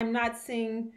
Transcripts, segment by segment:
I'm not seeing,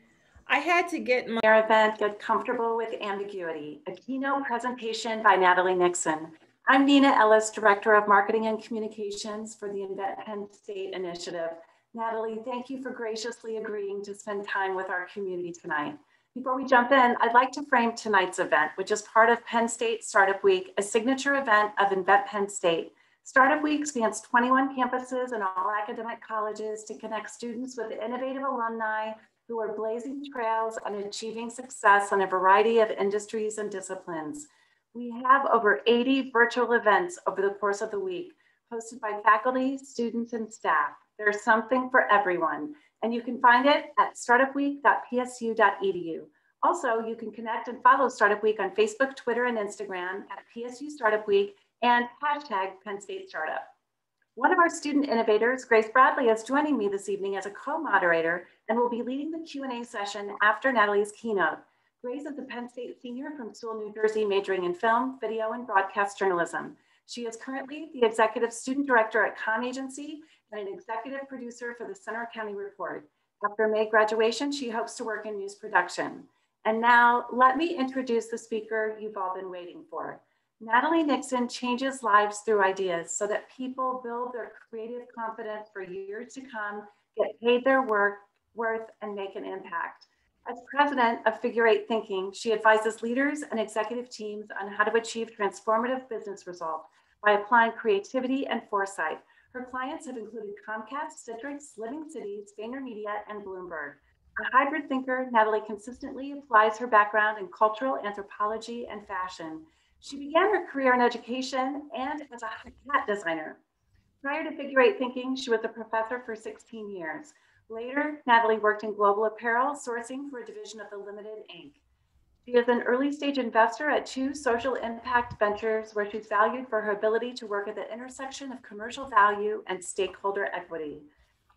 I had to get my Event, Get Comfortable with Ambiguity, a keynote presentation by Natalie Nixon. I'm Nena Ellis, Director of Marketing and Communications for the Invent Penn State Initiative. Natalie, thank you for graciously agreeing to spend time with our community tonight. Before we jump in, I'd like to frame tonight's event, which is part of Penn State Startup Week, a signature event of Invent Penn State. Startup Week spans 21 campuses and all academic colleges to connect students with innovative alumni who are blazing trails and achieving success in a variety of industries and disciplines. We have over 80 virtual events over the course of the week, hosted by faculty, students, and staff. There's something for everyone, and you can find it at startupweek.psu.edu. Also, you can connect and follow Startup Week on Facebook, Twitter, and Instagram at PSU Startup Week and hashtag Penn State Startup. One of our student innovators, Grace Bradley, is joining me this evening as a co-moderator and will be leading the Q&A session after Natalie's keynote. Grace is a Penn State senior from Sewell, New Jersey, majoring in film, video, and broadcast journalism. She is currently the executive student director at Com Agency and an executive producer for the Center County Report. After May graduation, she hopes to work in news production. And now, let me introduce the speaker you've all been waiting for. Natalie Nixon changes lives through ideas so that people build their creative confidence for years to come, get paid their worth, and make an impact. As president of Figure Eight Thinking, she advises leaders and executive teams on how to achieve transformative business results by applying creativity and foresight. Her clients have included Comcast, Citrix, Living Cities, VaynerMedia, and Bloomberg. A hybrid thinker, Natalie consistently applies her background in cultural anthropology and fashion. She began her career in education and as a hat designer. Prior to Figure Eight Thinking, she was a professor for 16 years. Later, Natalie worked in global apparel, sourcing for a division of the Limited Inc. She is an early stage investor at two social impact ventures where she's valued for her ability to work at the intersection of commercial value and stakeholder equity.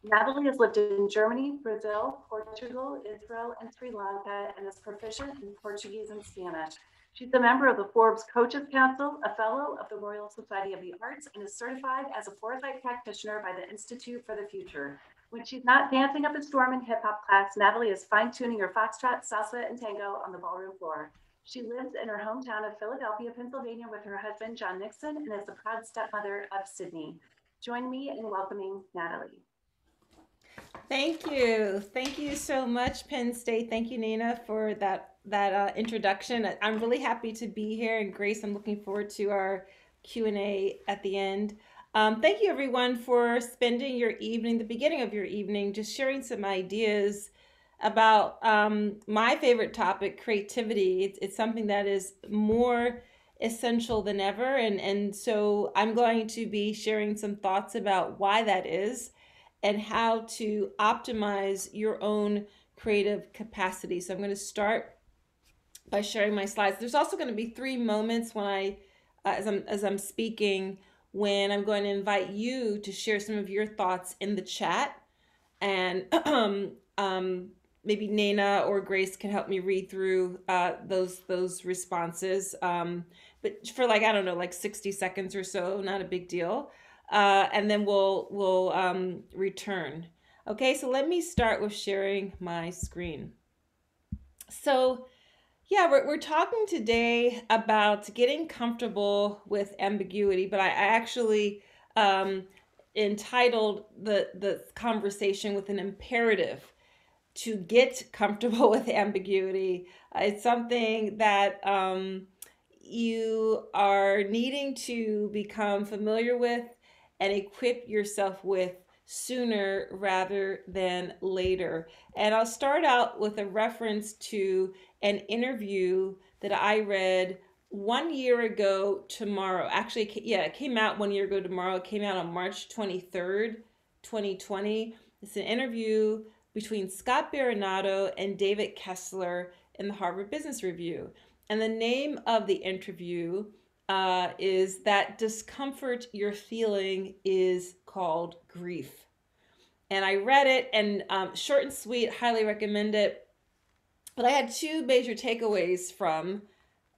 Natalie has lived in Germany, Brazil, Portugal, Israel, and Sri Lanka, and is proficient in Portuguese and Spanish. She's a member of the Forbes Coaches Council, a fellow of the Royal Society of the Arts, and is certified as a foresight practitioner by the Institute for the Future. When she's not dancing up a storm in hip hop class, Natalie is fine tuning her foxtrot, salsa, and tango on the ballroom floor. She lives in her hometown of Philadelphia, Pennsylvania, with her husband, John Nixon, and is the proud stepmother of Sydney. Join me in welcoming Natalie. Thank you. Thank you so much, Penn State. Thank you, Nina, for that introduction. I'm really happy to be here, and Grace, I'm looking forward to our Q&A at the end. Thank you, everyone, for spending your evening, the beginning of your evening, just sharing some ideas about my favorite topic, creativity. It's something that is more essential than ever, and so I'm going to be sharing some thoughts about why that is and how to optimize your own creative capacity. So I'm going to start by sharing my slides. There's also going to be 3 moments when as I'm speaking, when I'm going to invite you to share some of your thoughts in the chat, and maybe Nena or Grace can help me read through those responses. But for like, I don't know, like 60 seconds or so, not a big deal. And then we'll return. Okay, so let me start with sharing my screen. So yeah, we're talking today about getting comfortable with ambiguity, but I actually entitled the conversation with an imperative to get comfortable with ambiguity. It's something that you are needing to become familiar with and equip yourself with sooner rather than later. And I'll start out with a reference to an interview that I read 1 year ago tomorrow. Actually, yeah, it came out 1 year ago tomorrow. It came out on March 23rd, 2020. It's an interview between Scott Baronato and David Kessler in the Harvard Business Review. And the name of the interview is That Discomfort You're Feeling is Called Grief. And I read it, and short and sweet, highly recommend it. But I had 2 major takeaways from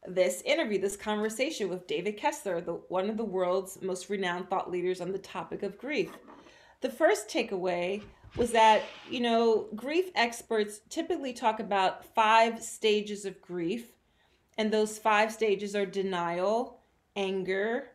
this interview, this conversation with David Kessler, one of the world's most renowned thought leaders on the topic of grief. The first takeaway was that, you know, grief experts typically talk about 5 stages of grief, and those 5 stages are denial, anger,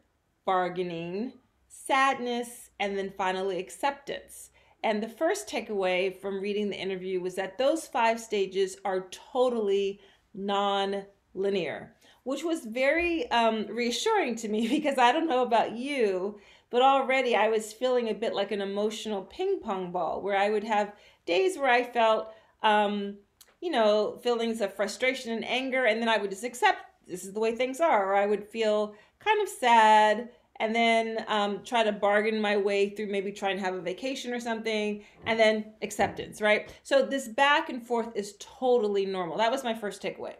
bargaining, sadness, and then finally acceptance. And the first takeaway from reading the interview was that those 5 stages are totally non-linear, which was very reassuring to me because I don't know about you, but already I was feeling a bit like an emotional ping pong ball where I would have days where I felt, you know, feelings of frustration and anger, and then I would just accept this is the way things are, or I would feel kind of sad and then try to bargain my way through, maybe try and have a vacation or something, and then acceptance, right? So this back and forth is totally normal. That was my first takeaway.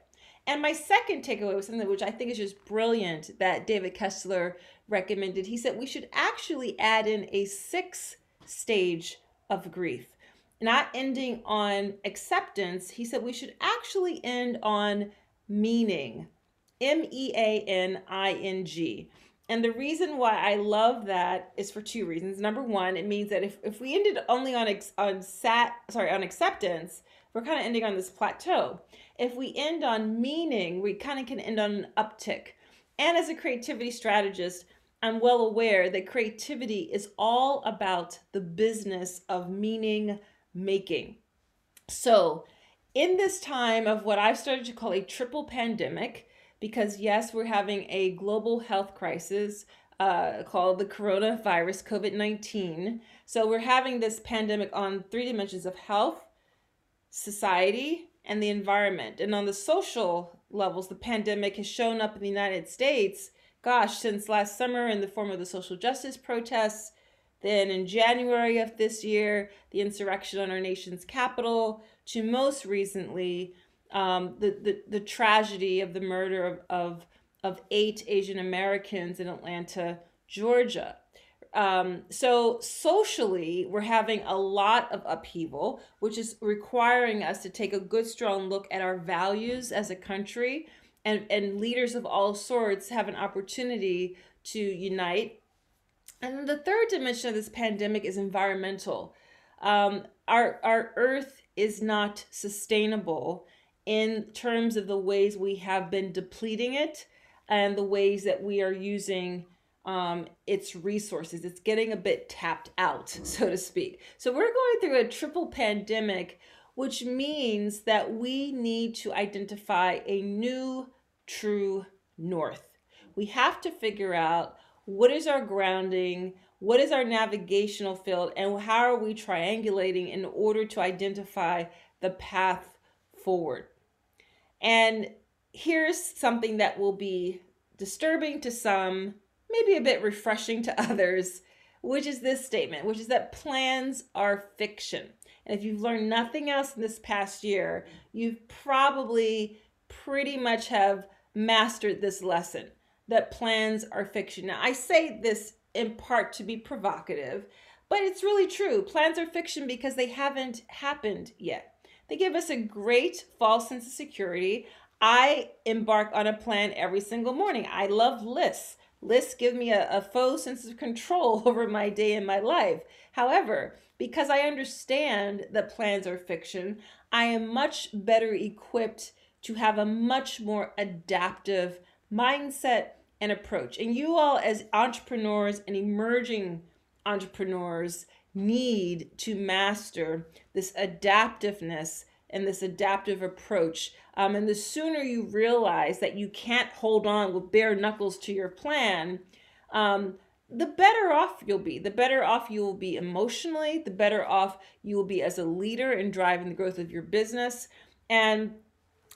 And my second takeaway was something which I think is just brilliant that David Kessler recommended. He said we should actually add in a 6th stage of grief, not ending on acceptance. He said we should actually end on meaning, meaning. And the reason why I love that is for 2 reasons. Number one, it means that if we ended only on acceptance, we're kind of ending on this plateau. If we end on meaning, we kind of can end on an uptick. And as a creativity strategist, I'm well aware that creativity is all about the business of meaning making. So, in this time of what I've started to call a triple pandemic, because yes, we're having a global health crisis called the coronavirus, COVID-19. So, we're having this pandemic on 3 dimensions of health, society, and the environment. And on the social levels, the pandemic has shown up in the United States, gosh, since last summer in the form of the social justice protests. Then in January of this year, the insurrection on our nation's capital, to most recently, the tragedy of the murder of 8 Asian Americans in Atlanta, Georgia. So socially, we're having a lot of upheaval, which is requiring us to take a good, strong look at our values as a country, and leaders of all sorts have an opportunity to unite. And then the third dimension of this pandemic is environmental. Our earth is not sustainable in terms of the ways we have been depleting it and the ways that we are using its resources. It's getting a bit tapped out, so to speak. So we're going through a triple pandemic, which means that we need to identify a new true north. We have to figure out what is our grounding, what is our navigational field, and how are we triangulating in order to identify the path forward. And here's something that will be disturbing to some, maybe a bit refreshing to others, which is this statement, which is that plans are fiction. And if you've learned nothing else in this past year, you've probably pretty much have mastered this lesson, that plans are fiction. Now, I say this in part to be provocative, but it's really true. Plans are fiction because they haven't happened yet. They give us a great false sense of security. I embark on a plan every single morning. I love lists. Lists give me a faux sense of control over my day and my life. However, because I understand that plans are fiction, I am much better equipped to have a much more adaptive mindset and approach. And you all, as entrepreneurs and emerging entrepreneurs, need to master this adaptiveness and this adaptive approach. And the sooner you realize that you can't hold on with bare knuckles to your plan, the better off you'll be. The better off you will be emotionally, the better off you will be as a leader in driving the growth of your business. And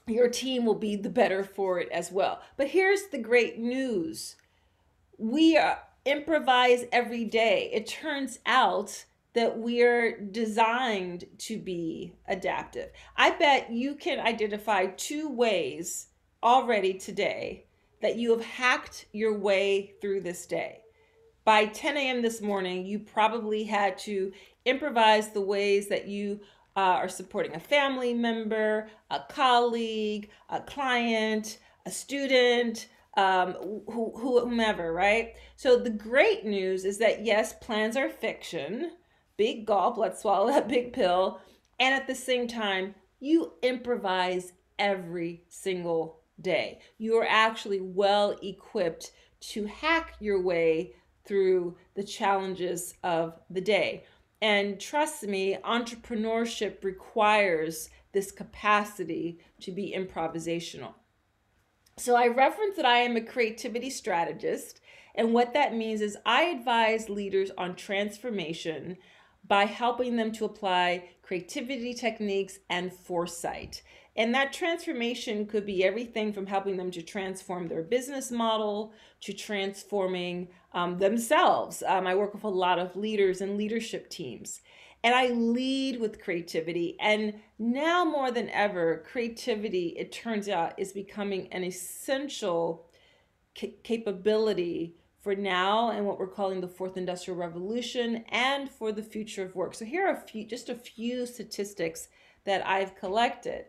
your team will be the better for it as well. But here's the great news. We improvise every day. It turns out that we're designed to be adaptive. I bet you can identify 2 ways already today that you have hacked your way through this day. By 10 a.m. this morning, you probably had to improvise the ways that you are supporting a family member, a colleague, a client, a student, whomever, right? So the great news is that yes, plans are fiction, big gulp, let's swallow that big pill. And at the same time, you improvise every single day. You are actually well equipped to hack your way through the challenges of the day. And trust me, entrepreneurship requires this capacity to be improvisational. So I reference that I am a creativity strategist. And what that means is I advise leaders on transformation by helping them to apply creativity techniques and foresight. And that transformation could be everything from helping them to transform their business model to transforming themselves. I work with a lot of leaders and leadership teams. And I lead with creativity. And now more than ever, creativity, it turns out, is becoming an essential capability for now and what we're calling the fourth industrial revolution and for the future of work. So here are just a few statistics that I've collected.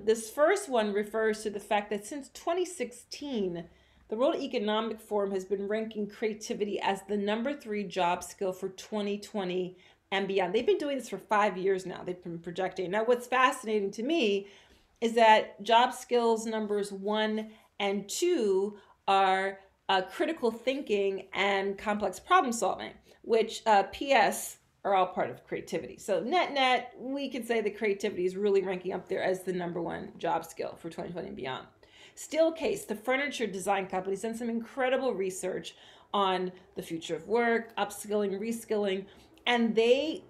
This first one refers to the fact that since 2016, the World Economic Forum has been ranking creativity as the #3 job skill for 2020 and beyond. They've been doing this for 5 years now. They've been projecting. Now, what's fascinating to me is that job skills numbers 1 and 2 are critical thinking and complex problem solving, which PS are all part of creativity. So net, we can say that creativity is really ranking up there as the #1 job skill for 2020 and beyond. Steelcase, the furniture design company, has done some incredible research on the future of work, upskilling, reskilling, and they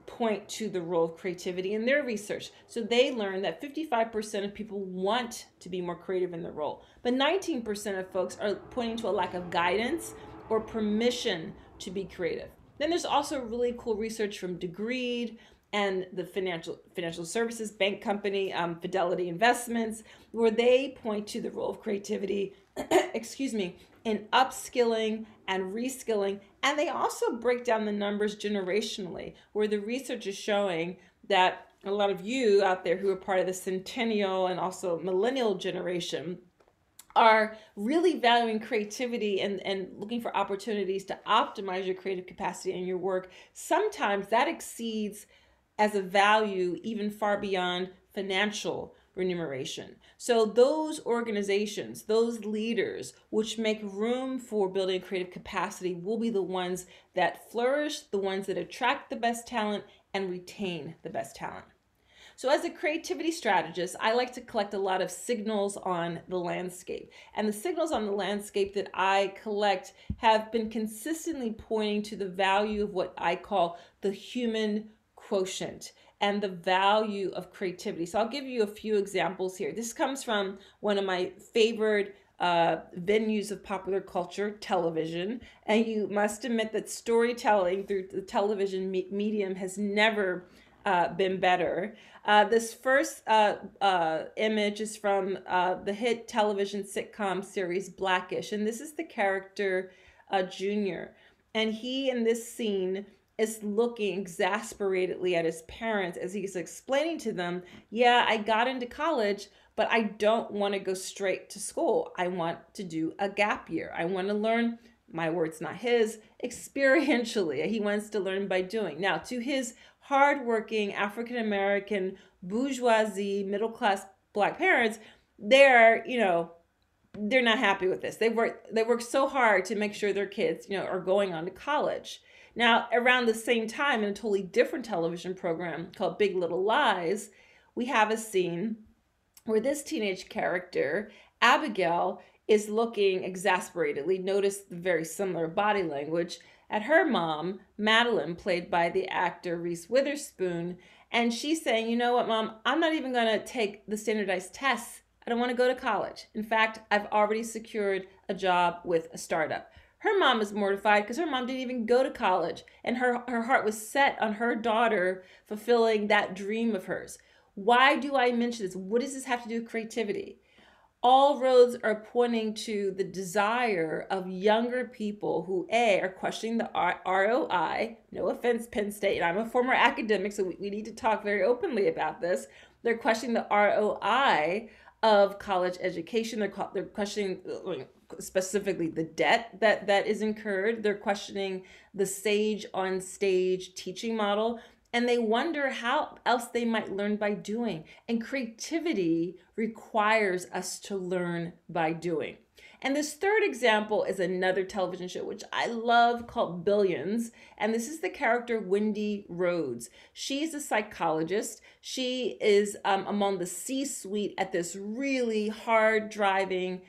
point to the role of creativity in their research. So they learned that 55% of people want to be more creative in their role, but 19% of folks are pointing to a lack of guidance or permission to be creative. Then there's also really cool research from Degreed and the financial services bank company, Fidelity Investments, where they point to the role of creativity, excuse me, in upskilling and reskilling. And they also break down the numbers generationally, where the research is showing that a lot of you out there who are part of the centennial and also millennial generation are really valuing creativity and looking for opportunities to optimize your creative capacity in your work. Sometimes that exceeds as a value even far beyond financial remuneration. So those organizations, those leaders which make room for building creative capacity will be the ones that flourish, the ones that attract the best talent and retain the best talent. So as a creativity strategist, I like to collect a lot of signals on the landscape. And the signals on the landscape that I collect have been consistently pointing to the value of what I call the human quotient and the value of creativity. So I'll give you a few examples here. This comes from one of my favorite venues of popular culture, television. And you must admit that storytelling through the television medium has never been better. This first image is from the hit television sitcom series Blackish, and this is the character Junior. And he, in this scene, is looking exasperatedly at his parents as he's explaining to them, yeah, I got into college, but I don't want to go straight to school. I want to do a gap year. I want to learn, my words, not his, experientially. He wants to learn by doing. Now, to his hardworking African-American bourgeoisie middle-class Black parents, they're not happy with this. They work so hard to make sure their kids are going on to college. Now, around the same time, in a totally different television program called Big Little Lies, we have a scene where this teenage character, Abigail, is looking exasperatedly, notice the very similar body language, at her mom, Madeline, played by the actor Reese Witherspoon. And she's saying, you know what, Mom, I'm not even going to take the standardized tests. I don't want to go to college. In fact, I've already secured a job with a startup. Her mom is mortified because her mom didn't even go to college. And her heart was set on her daughter fulfilling that dream of hers. Why do I mention this? What does this have to do with creativity? All roads are pointing to the desire of younger people who, A, are questioning the ROI. No offense, Penn State. I'm a former academic, so we need to talk very openly about this. They're questioning the ROI of college education. They're questioning specifically the debt that is incurred. They're questioning the sage on stage teaching model, and they wonder how else they might learn by doing. And creativity requires us to learn by doing. And this third example is another television show, which I love, called Billions. And this is the character Wendy Rhodes. She's a psychologist. She is among the C-suite at this really hard driving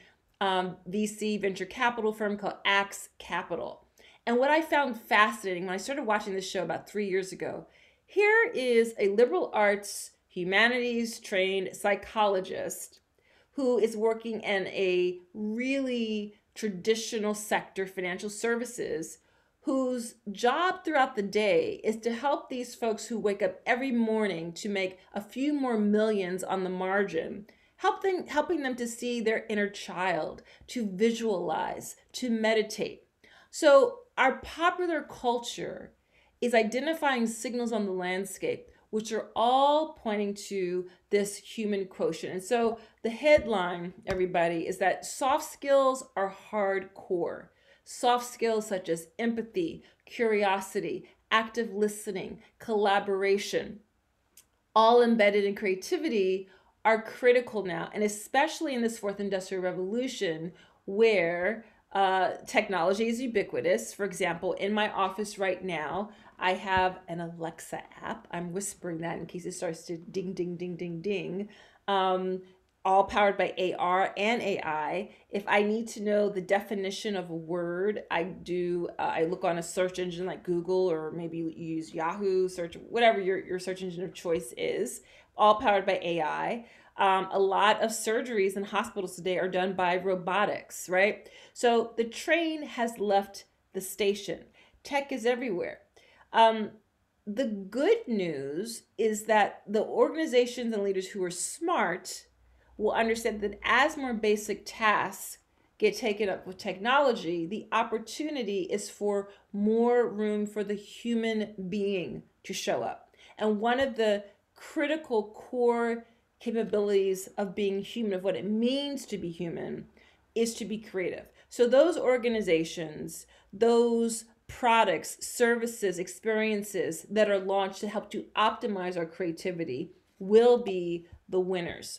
VC venture capital firm called Axe Capital. And what I found fascinating when I started watching this show about 3 years ago, here is a liberal arts, humanities trained psychologist who is working in a really traditional sector, financial services, whose job throughout the day is to help these folks who wake up every morning to make a few more millions on the margin, helping them to see their inner child, to visualize, to meditate. So our popular culture is identifying signals on the landscape, which are all pointing to this human quotient. And so the headline, everybody, is that soft skills are hardcore. Soft skills such as empathy, curiosity, active listening, collaboration, all embedded in creativity, are critical now. And especially in this fourth industrial revolution, where technology is ubiquitous. For example, in my office right now, I have an Alexa app. I'm whispering that in case it starts to ding, ding, ding, ding, ding. All powered by AR and AI. If I need to know the definition of a word, I look on a search engine like Google, or maybe you use Yahoo search, whatever your search engine of choice is, all powered by AI. A lot of surgeries in hospitals today are done by robotics, right? So the train has left the station. Tech is everywhere. The good news is that the organizations and leaders who are smart will understand that as more basic tasks get taken up with technology, the opportunity is for more room for the human being to show up. And one of the critical core capabilities of being human, of what it means to be human, is to be creative. So those organizations, those products, services, experiences that are launched to help to optimize our creativity will be the winners,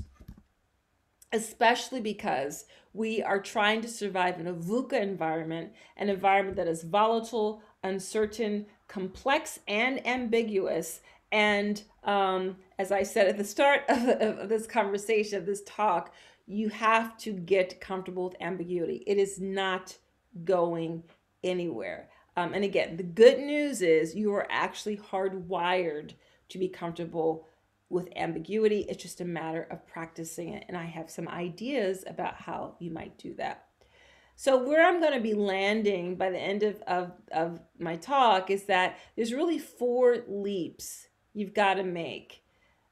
especially because we are trying to survive in a VUCA environment, an environment that is volatile, uncertain, complex, and ambiguous. And as I said at the start of this conversation, of this talk, you have to get comfortable with ambiguity. It is not going anywhere. And again, the good news is you are actually hardwired to be comfortable with ambiguity. It's just a matter of practicing it. And I have some ideas about how you might do that. So where I'm going to be landing by the end of my talk is that there's really 4 leaps you've got to make.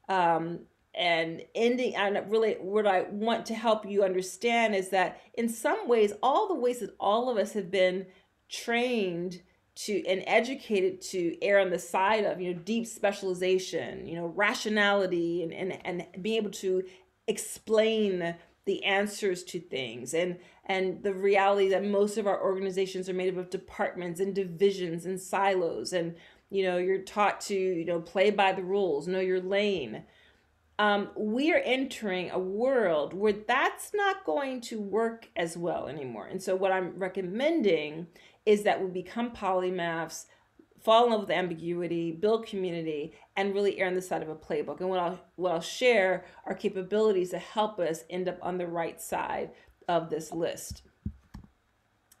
And ending, and really what I want to help you understand is that in some ways, all the ways that all of us have been trained to and educated to err on the side of, deep specialization, rationality, and being able to explain the answers to things, and the reality that most of our organizations are made up of departments and divisions and silos, and you're taught to play by the rules, know your lane. We are entering a world where that's not going to work as well anymore. And so what I'm recommending is that we become polymaths, fall in love with ambiguity, build community, and really err on the side of a playbook. And what I'll share are capabilities to help us end up on the right side of this list.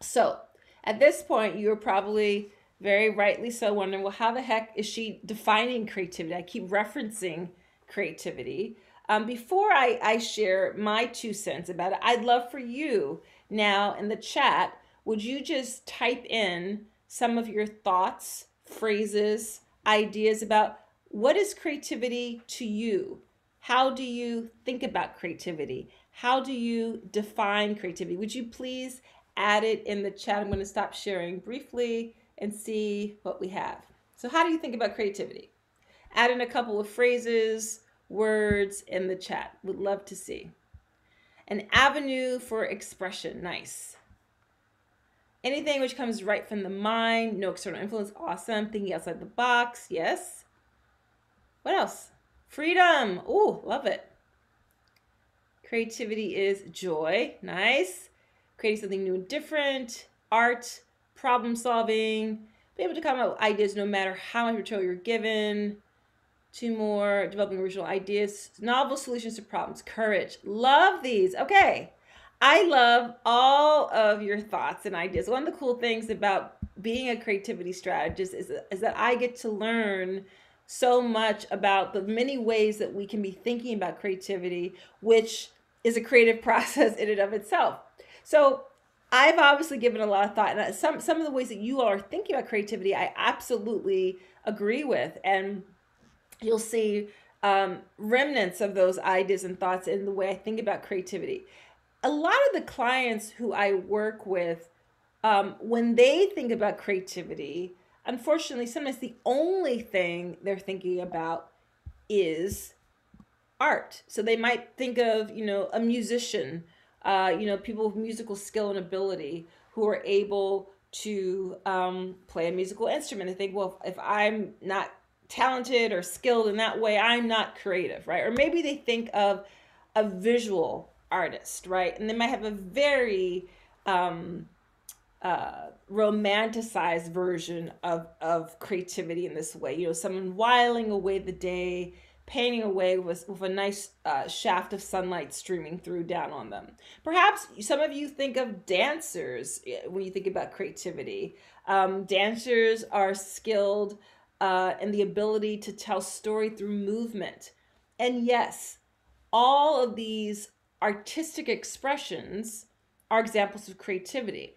So at this point, you're probably very rightly so wondering, well, how the heck is she defining creativity? I keep referencing creativity. Before I share my 2 cents about it, I'd love for you now in the chat, would you just type in some of your thoughts, phrases, ideas about what is creativity to you? How do you think about creativity? How do you define creativity? Would you please add it in the chat? I'm going to stop sharing briefly and see what we have. So how do you think about creativity? Add in a couple of phrases, words in the chat. Would love to see. An avenue for expression. Nice. Anything which comes right from the mind, no external influence, awesome. Thinking outside the box, yes. What else? Freedom, ooh, love it. Creativity is joy, nice. Creating something new and different, art, problem solving, be able to come up with ideas no matter how much material you're given. Two more, developing original ideas, novel solutions to problems, courage. Love these. Okay. I love all of your thoughts and ideas. One of the cool things about being a creativity strategist is that I get to learn so much about the many ways that we can be thinking about creativity, which is a creative process in and of itself. So I've obviously given a lot of thought, and some of the ways that you all are thinking about creativity, I absolutely agree with. And you'll see remnants of those ideas and thoughts in the way I think about creativity. A lot of the clients who I work with, when they think about creativity, unfortunately, sometimes the only thing they're thinking about is art. So they might think of, a musician, people with musical skill and ability who are able to play a musical instrument. They think, well, if I'm not talented or skilled in that way, I'm not creative, right? Or maybe they think of a visual artist, right? And they might have a very romanticized version of creativity in this way. Someone whiling away the day, painting away with a nice shaft of sunlight streaming through down on them. Perhaps some of you think of dancers when you think about creativity. Dancers are skilled in the ability to tell story through movement. And yes, all of these artistic expressions are examples of creativity.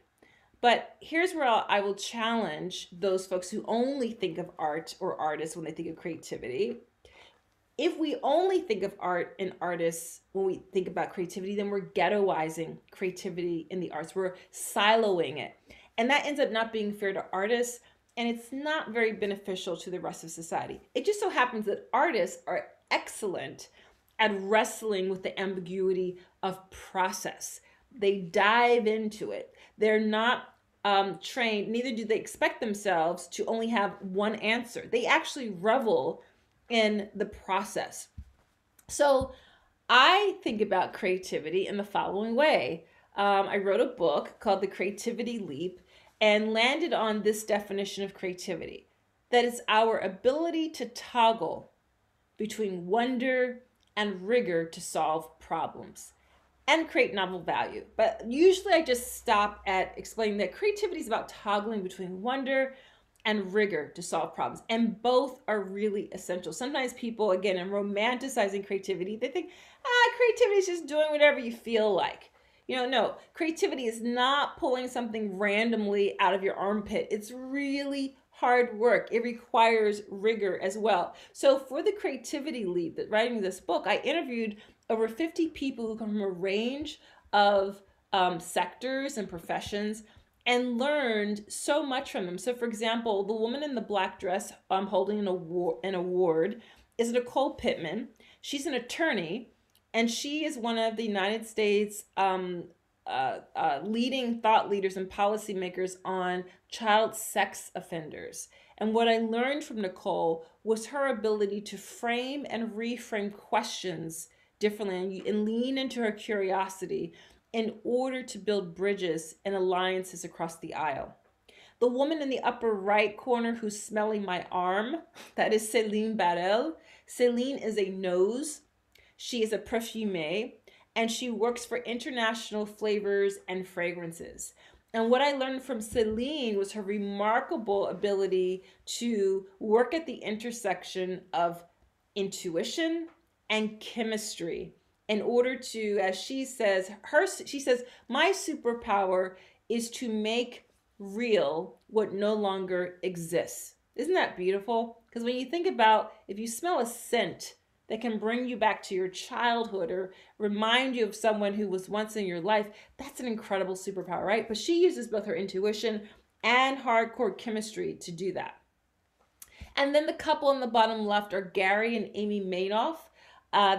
But here's where I will challenge those folks who only think of art or artists when they think of creativity. If we only think of art and artists when we think about creativity, then we're ghettoizing creativity in the arts. We're siloing it. And that ends up not being fair to artists, and it's not very beneficial to the rest of society. It just so happens that artists are excellent at wrestling with the ambiguity of process. They dive into it. They're not trained, neither do they expect themselves to only have one answer. They actually revel in the process. So I think about creativity in the following way. I wrote a book called The Creativity Leap and landed on this definition of creativity, that it's our ability to toggle between wonder and rigor to solve problems and create novel value. But usually I just stop at explaining that creativity is about toggling between wonder and rigor to solve problems. And both are really essential. Sometimes people, again, in romanticizing creativity, they think, creativity is just doing whatever you feel like. No, creativity is not pulling something randomly out of your armpit. It's really hard work. It requires rigor as well. So for the Creativity Leap, that writing this book, I interviewed over 50 people who come from a range of sectors and professions and learned so much from them. So for example, the woman in the black dress holding an award is Nicole Pittman. She's an attorney, and she is one of the United States leading thought leaders and policymakers on child sex offenders. And what I learned from Nicole was her ability to frame and reframe questions differently and lean into her curiosity in order to build bridges and alliances across the aisle. The woman in the upper right corner who's smelling my arm, that is Céline Barrel. Céline is a nose. She is a perfumée, and she works for international flavors and fragrances. And what I learned from Céline was her remarkable ability to work at the intersection of intuition and chemistry in order to, as she says, my superpower is to make real what no longer exists. Isn't that beautiful? Because when you think about, if you smell a scent that can bring you back to your childhood or remind you of someone who was once in your life, that's an incredible superpower, right? But she uses both her intuition and hardcore chemistry to do that. And then the couple on the bottom left are Gary and Amy Madoff.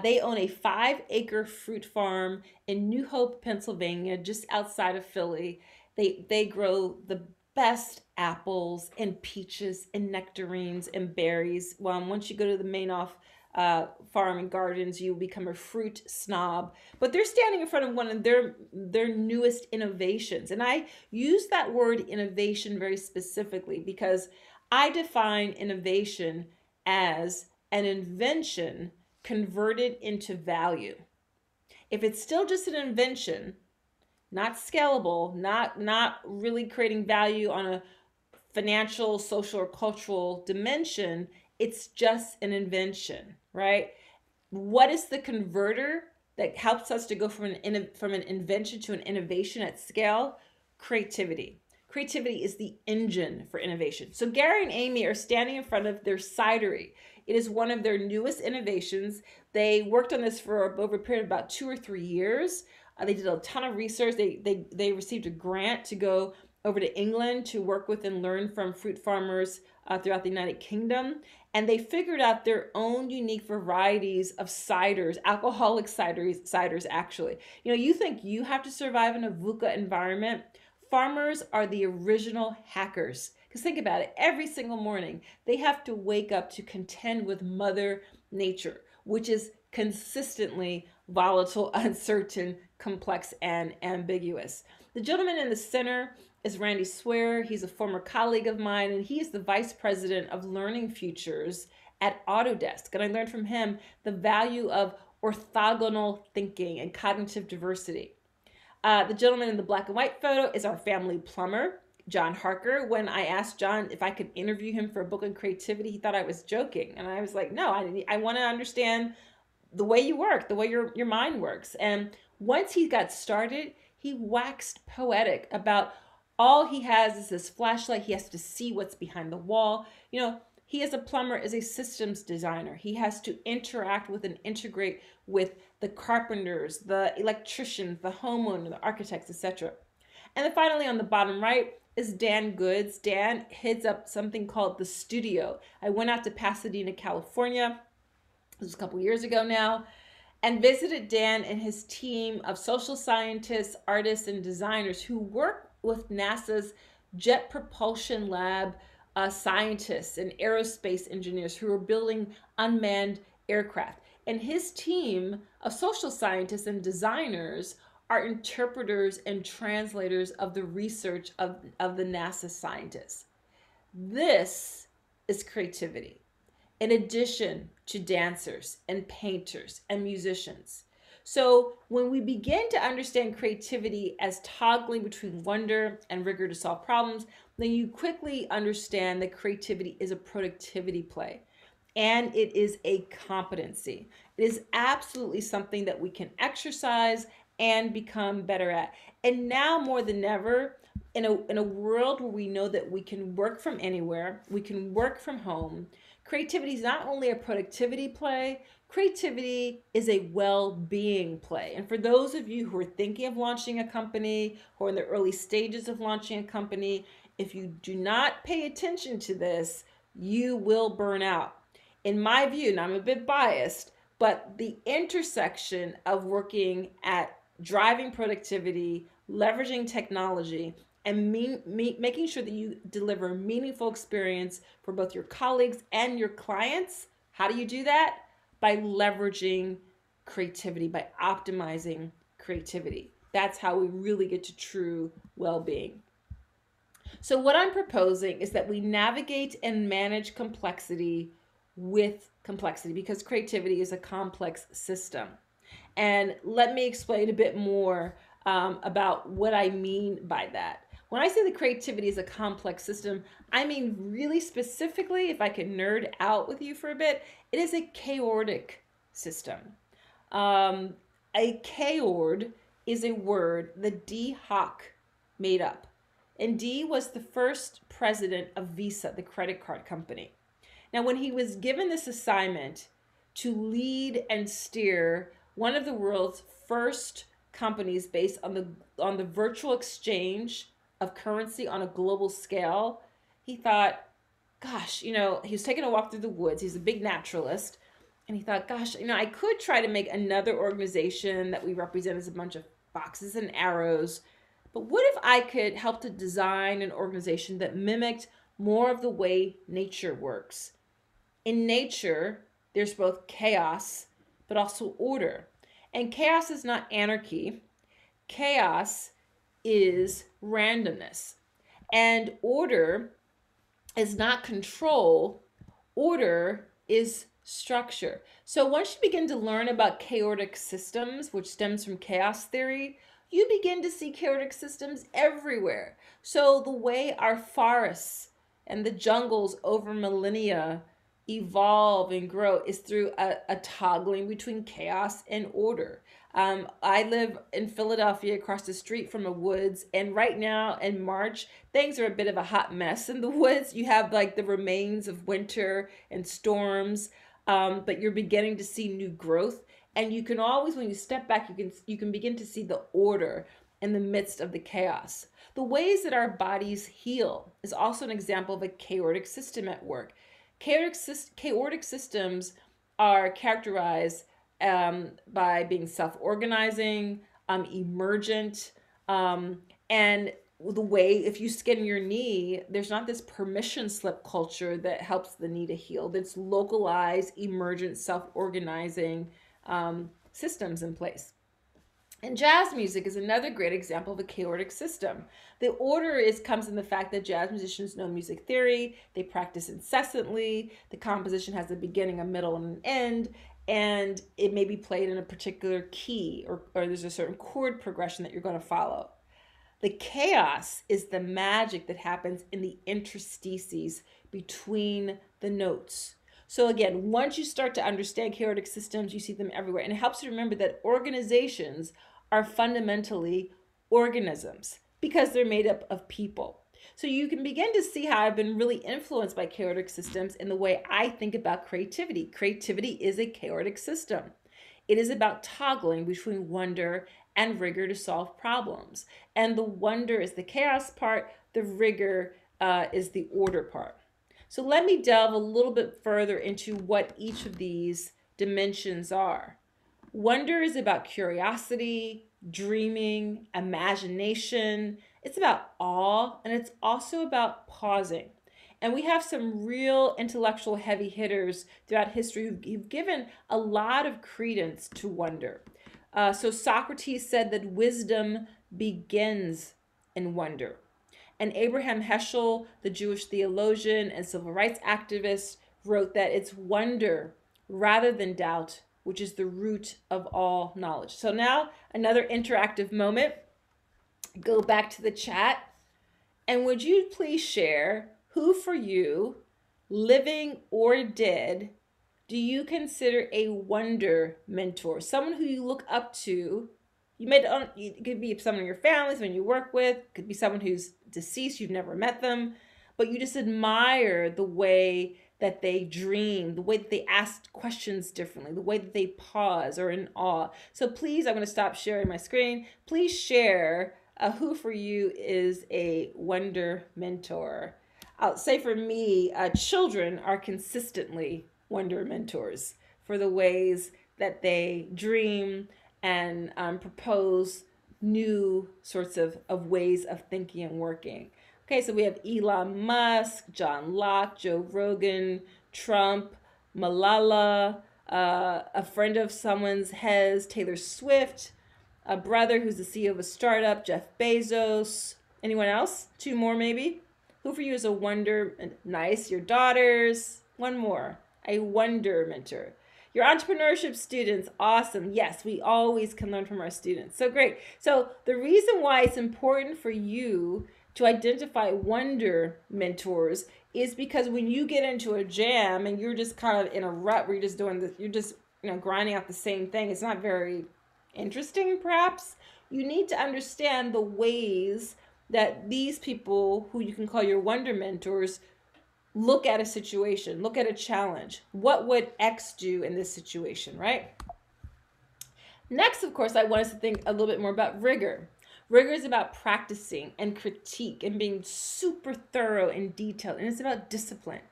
They own a 5-acre fruit farm in New Hope, Pennsylvania, just outside of Philly. They grow the best apples and peaches and nectarines and berries. Once you go to the Mainoff farm and gardens, you become a fruit snob. But they're standing in front of one of their newest innovations, and I use that word innovation very specifically because I define innovation as an invention converted into value. If it's still just an invention, not scalable, not really creating value on a financial, social, or cultural dimension, it's just an invention, right? What is the converter that helps us to go from an invention to an innovation at scale? Creativity. Creativity is the engine for innovation. So Gary and Amy are standing in front of their cidery. It is one of their newest innovations. They worked on this for over a period of about 2 or 3 years. They did a ton of research. They received a grant to go over to England to work with and learn from fruit farmers throughout the United Kingdom. And they figured out their own unique varieties of ciders, alcoholic ciders actually. You know, you think you have to survive in a VUCA environment. Farmers are the original hackers. Because think about it, every single morning they have to wake up to contend with Mother Nature, which is consistently volatile, uncertain, complex, and ambiguous. The gentleman in the center is Randy Swear. He's a former colleague of mine, and he is the vice president of learning futures at Autodesk. And I learned from him the value of orthogonal thinking and cognitive diversity. The gentleman in the black and white photo is our family plumber, John Harker. When I asked John if I could interview him for a book on creativity, he thought I was joking. And I was like, no, I want to understand the way you work, the way your mind works. And once he got started, he waxed poetic about all he has is this flashlight. He has to see what's behind the wall. You know, he as a plumber is a systems designer. He has to interact with and integrate with the carpenters, the electricians, the homeowner, the architects, etc. And then finally on the bottom right is Dan Goods. Dan heads up something called The Studio. I went out to Pasadena, California. This was a couple years ago now, and visited Dan and his team of social scientists, artists, and designers who work with NASA's Jet Propulsion Lab scientists and aerospace engineers who are building unmanned aircraft. And his team of social scientists and designers are interpreters and translators of the research of the NASA scientists. This is creativity, in addition to dancers and painters and musicians. So when we begin to understand creativity as toggling between wonder and rigor to solve problems, then you quickly understand that creativity is a productivity play and it is a competency. It is absolutely something that we can exercise and become better at. And now more than ever, in a world where we know that we can work from anywhere, we can work from home, creativity is not only a productivity play, creativity is a well-being play. And for those of you who are thinking of launching a company, who are in the early stages of launching a company, if you do not pay attention to this, you will burn out. In my view, and I'm a bit biased, but the intersection of working at driving productivity, leveraging technology, and making sure that you deliver meaningful experience for both your colleagues and your clients. How do you do that? By leveraging creativity, by optimizing creativity. That's how we really get to true well-being. So what I'm proposing is that we navigate and manage complexity with complexity, because creativity is a complex system. And let me explain a bit more about what I mean by that. When I say that creativity is a complex system, I mean really specifically, if I can nerd out with you for a bit, it is a chaotic system. A chaord is a word that D. Hock made up. And D was the first president of Visa, the credit card company. Now, when he was given this assignment to lead and steer one of the world's first companies based on the virtual exchange of currency on a global scale, he thought, gosh, he was taking a walk through the woods. He's a big naturalist. And he thought, gosh, I could try to make another organization that we represent as a bunch of boxes and arrows, But what if I could help to design an organization that mimicked more of the way nature works? In nature, there's both chaos but also order. And chaos is not anarchy, chaos is randomness. And order is not control, order is structure. So once you begin to learn about chaotic systems, which stems from chaos theory, you begin to see chaotic systems everywhere. So the way our forests and the jungles over millennia evolve and grow is through a toggling between chaos and order. I live in Philadelphia across the street from a woods, and right now in March, things are a bit of a hot mess in the woods. You have like the remains of winter and storms, but you're beginning to see new growth. And you can always, when you step back, you can begin to see the order in the midst of the chaos. The ways that our bodies heal is also an example of a chaotic system at work. Chaotic systems are characterized by being self-organizing, emergent, and the way if you skin your knee, there's not this permission slip culture that helps the knee to heal. That's localized, emergent, self-organizing systems in place. And jazz music is another great example of a chaotic system. The order comes in the fact that jazz musicians know music theory, they practice incessantly, the composition has a beginning, a middle, and an end, and it may be played in a particular key, or there's a certain chord progression that you're going to follow. The chaos is the magic that happens in the interstices between the notes. So again, once you start to understand chaotic systems, you see them everywhere. And it helps you remember that organizations are fundamentally organisms because they're made up of people. So you can begin to see how I've been really influenced by chaotic systems in the way I think about creativity. Creativity is a chaotic system. It is about toggling between wonder and rigor to solve problems. And the wonder is the chaos part, the rigor is the order part. So let me delve a little bit further into what each of these dimensions are. Wonder is about curiosity, dreaming, imagination. It's about awe, and it's also about pausing. And we have some real intellectual heavy hitters throughout history who've given a lot of credence to wonder. So Socrates said that wisdom begins in wonder. And Abraham Heschel, the Jewish theologian and civil rights activist, wrote that it's wonder rather than doubt, which is the root of all knowledge. So now another interactive moment. Go back to the chat. And would you please share who for you, living or dead, do you consider a wonder mentor? Someone who you look up to. It could be someone in your family, someone you work with, it could be someone who's deceased, you've never met them, but you just admire the way that they dream, the way that they ask questions differently, the way that they pause or in awe. So please, I'm going to stop sharing my screen. Please share who for you is a wonder mentor. I'll say for me, children are consistently wonder mentors for the ways that they dream and propose new sorts of ways of thinking and working. Okay, so we have Elon Musk, John Locke, Joe Rogan, Trump, Malala, a friend of someone's has Taylor Swift, a brother who's the CEO of a startup, Jeff Bezos. Anyone else? Two more maybe? Who for you is a wonder? Nice. Your daughters. One more. A wonder mentor. Your entrepreneurship students, awesome. Yes, we always can learn from our students. So great. So the reason why it's important for you to identify wonder mentors is because when you get into a jam and you're just kind of in a rut where you're just doing this, you're just grinding out the same thing. It's not very interesting, perhaps. You need to understand the ways that these people who you can call your wonder mentors look at a situation, look at a challenge. What would X do in this situation, right? Next, of course, I want us to think a little bit more about rigor. Rigor is about practicing and critique and being super thorough and detailed, and it's about discipline.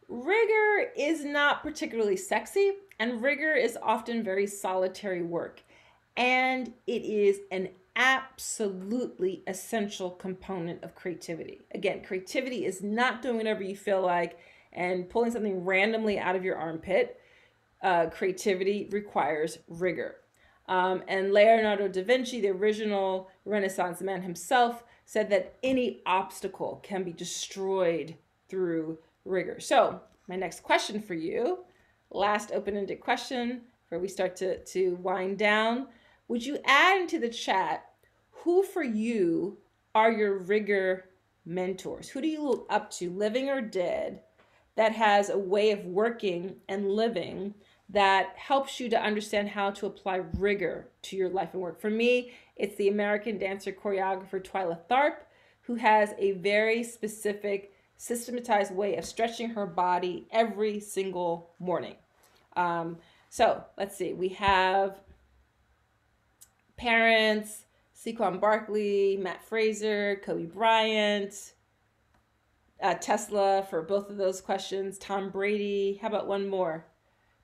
Rigor is not particularly sexy, and rigor is often very solitary work. And it is an absolutely essential component of creativity. Again, creativity is not doing whatever you feel like and pulling something randomly out of your armpit. Creativity requires rigor. And Leonardo da Vinci, the original Renaissance man himself, said that any obstacle can be destroyed through rigor. So, my next question for you, last open-ended question before we start to wind down. Would you add into the chat who for you are your rigor mentors? Who do you look up to, living or dead, that has a way of working and living that helps you to understand how to apply rigor to your life and work? For me, it's the American dancer choreographer Twyla Tharp, who has a very specific, systematized way of stretching her body every single morning. So let's see, we have parents, Saquon Barkley, Matt Fraser, Kobe Bryant, Tesla for both of those questions, Tom Brady. How about one more?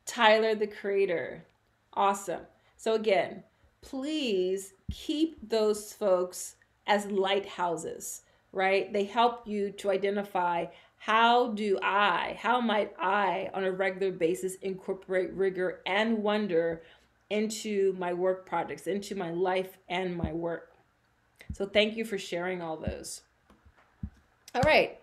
Tyler, the Creator. Awesome. So again, please keep those folks as lighthouses, right? They help you to identify how might I on a regular basis incorporate rigor and wonder into my work projects, into my life and my work. So thank you for sharing all those. All right.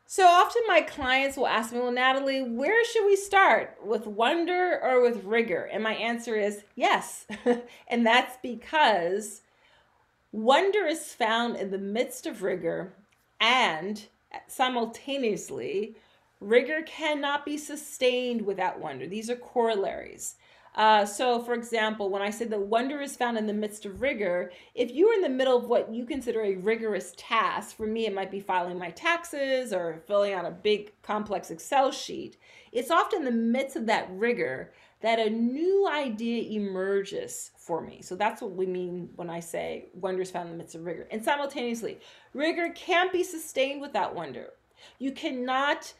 So often my clients will ask me, well, Natalie, where should we start? With wonder or with rigor? And my answer is yes. And that's because wonder is found in the midst of rigor, and simultaneously, rigor cannot be sustained without wonder. These are corollaries. So for example, when I say that wonder is found in the midst of rigor, if you're in the middle of what you consider a rigorous task, for me, it might be filing my taxes or filling out a big complex Excel sheet. It's often in the midst of that rigor that a new idea emerges for me. So that's what we mean when I say wonder is found in the midst of rigor. And simultaneously, rigor can't be sustained without wonder. You cannot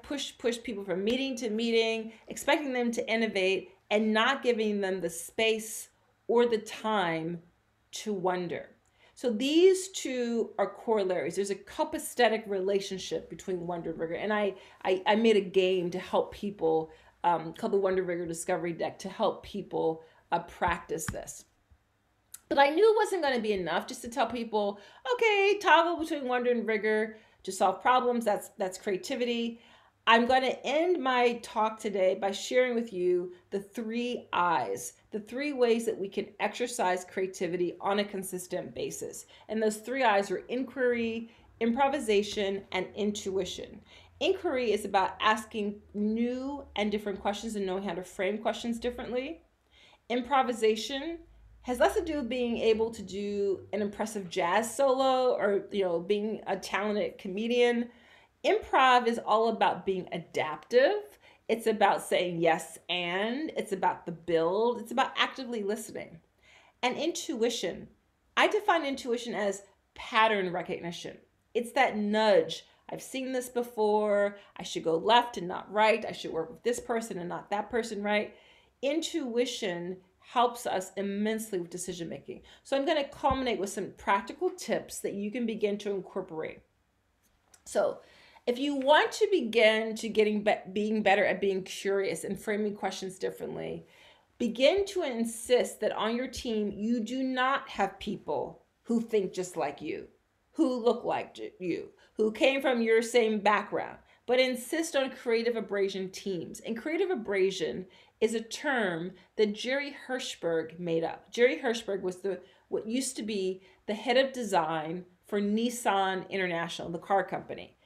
push people from meeting to meeting, expecting them to innovate and not giving them the space or the time to wonder. So these two are corollaries. There's a copacetic relationship between wonder and rigor. And I made a game to help people called the Wonder Rigor Discovery Deck to help people practice this. But I knew it wasn't going to be enough just to tell people, okay, toggle between wonder and rigor to solve problems. That's creativity. I'm going to end my talk today by sharing with you the 3 I's, the 3 ways that we can exercise creativity on a consistent basis. And those 3 I's are inquiry, improvisation, and intuition. Inquiry is about asking new and different questions and knowing how to frame questions differently. Improvisation has less to do with being able to do an impressive jazz solo or, being a talented comedian. Improv is all about being adaptive. It's about saying yes and. It's about the build. It's about actively listening. And intuition, I define intuition as pattern recognition. It's that nudge. I've seen this before. I should go left and not right. I should work with this person and not that person, right? Intuition helps us immensely with decision making. So I'm going to culminate with some practical tips that you can begin to incorporate. So if you want to begin to being better at being curious and framing questions differently, begin to insist that on your team, you do not have people who think just like you, who look like you, who came from your same background, but insist on creative abrasion teams. And creative abrasion is a term that Jerry Hirschberg made up. Jerry Hirschberg was what used to be the head of design for Nissan International, the car company.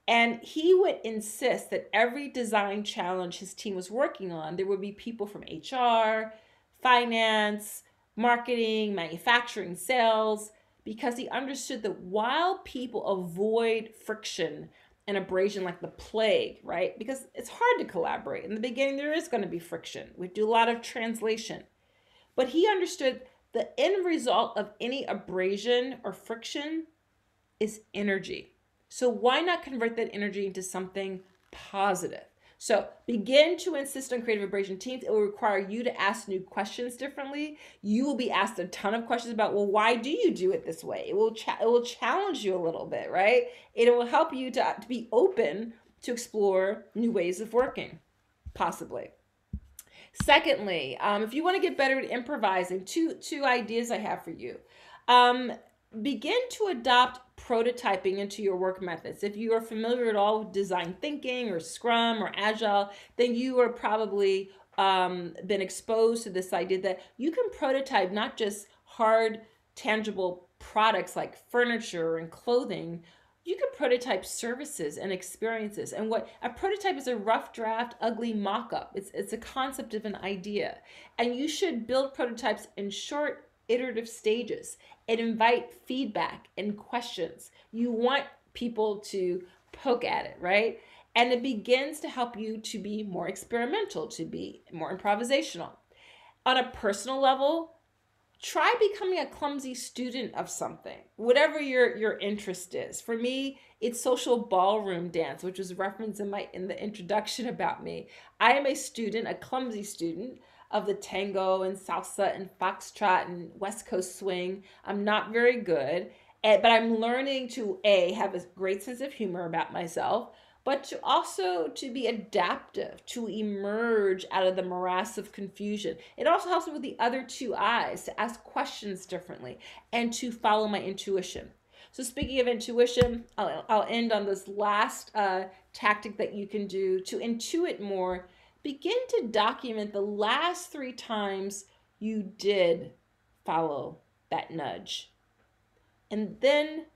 And he would insist that every design challenge his team was working on, there would be people from HR, finance, marketing, manufacturing, sales, because he understood that while people avoid friction and abrasion like the plague, right? Because it's hard to collaborate. In the beginning, there is going to be friction. We do a lot of translation. But he understood the end result of any abrasion or friction is energy. So why not convert that energy into something positive? So begin to insist on creative abrasion teams. It will require you to ask new questions differently. You will be asked a ton of questions about, well, why do you do it this way? It will challenge you a little bit, right? It will help you to be open to explore new ways of working, possibly. Secondly, if you want to get better at improvising, two ideas I have for you. Um, Begin to adopt prototyping into your work methods. If you are familiar at all with design thinking or Scrum or Agile, then you are probably been exposed to this idea that you can prototype not just hard, tangible products like furniture and clothing. You can prototype services and experiences. And what a prototype is, a rough draft, ugly mock-up. It's a concept of an idea. And you should build prototypes in short, iterative stages and invite feedback and questions. You want people to poke at it, right? And it begins to help you to be more experimental, to be more improvisational. On a personal level, try becoming a clumsy student of something, whatever your interest is. For me, it's social ballroom dance, which was referenced in the introduction about me. I am a student, a clumsy student of the tango and salsa and foxtrot and West Coast swing. I'm not very good, but I'm learning to have a great sense of humor about myself, but to also to be adaptive, to emerge out of the morass of confusion. It also helps me with the other two eyes, to ask questions differently and to follow my intuition. So speaking of intuition, I'll end on this last tactic that you can do to intuit more. Begin to document the last 3 times you did follow that nudge. And then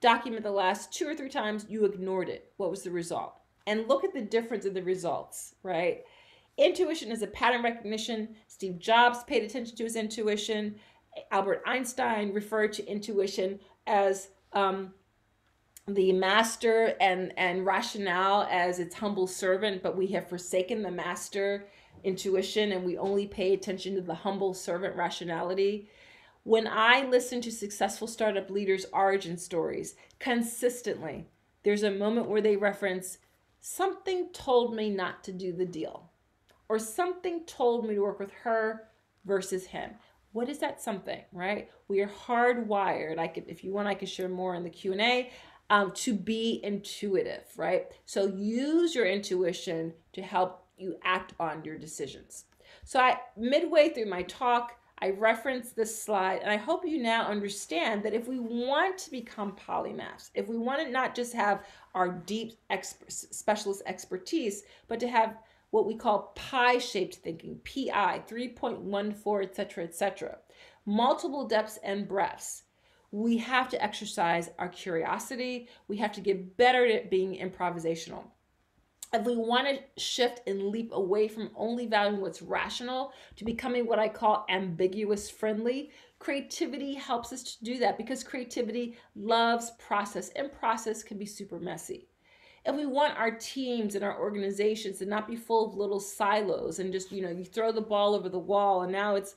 document the last 2 or 3 times you ignored it. What was the result? And look at the difference in the results, right? Intuition is a pattern recognition. Steve Jobs paid attention to his intuition. Albert Einstein referred to intuition as the master and rationale as its humble servant, but we have forsaken the master intuition and we only pay attention to the humble servant rationality. When I listen to successful startup leaders' origin stories consistently, there's a moment where they reference, something told me not to do the deal, or something told me to work with her versus him. What is that something, right? We are hardwired. If you want, I can share more in the Q&A, to be intuitive, right? So use your intuition to help you act on your decisions. So midway through my talk, I referenced this slide, and I hope you now understand that if we want to become polymaths, if we want to not just have our deep specialist expertise, but to have what we call pie-shaped thinking, PI, 3.14, et cetera, multiple depths and breadths, we have to exercise our curiosity. We have to get better at being improvisational. If we want to shift and leap away from only valuing what's rational to becoming what I call ambiguous friendly, creativity helps us to do that, because creativity loves process, and process can be super messy. If we want our teams and our organizations to not be full of little silos and just, you throw the ball over the wall and now it's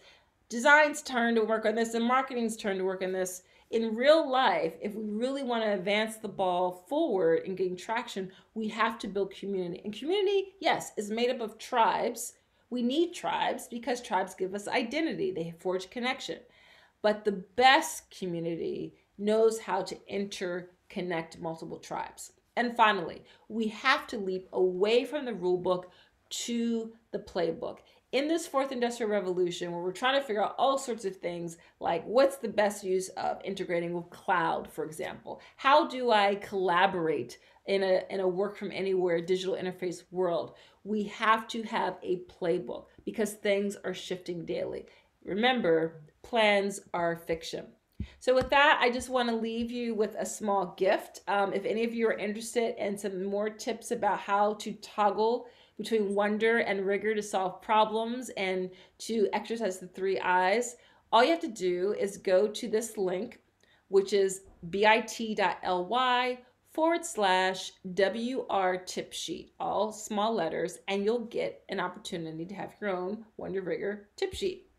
design's turn to work on this and marketing's turn to work on this. In real life, if we really want to advance the ball forward and gain traction, we have to build community. And community, yes, is made up of tribes. We need tribes because tribes give us identity. They forge connection. But the best community knows how to interconnect multiple tribes. And finally, we have to leap away from the rule book to the playbook. In this fourth industrial revolution, where we're trying to figure out all sorts of things, like what's the best use of integrating with cloud, for example? How do I collaborate in a work from anywhere digital interface world? We have to have a playbook because things are shifting daily. Remember, plans are fiction. So with that, I just want to leave you with a small gift. If any of you are interested in some more tips about how to toggle between wonder and rigor to solve problems and to exercise the 3 I's, all you have to do is go to this link, which is bit.ly/WR tip sheet, all small letters, and you'll get an opportunity to have your own Wonder Rigor tip sheet.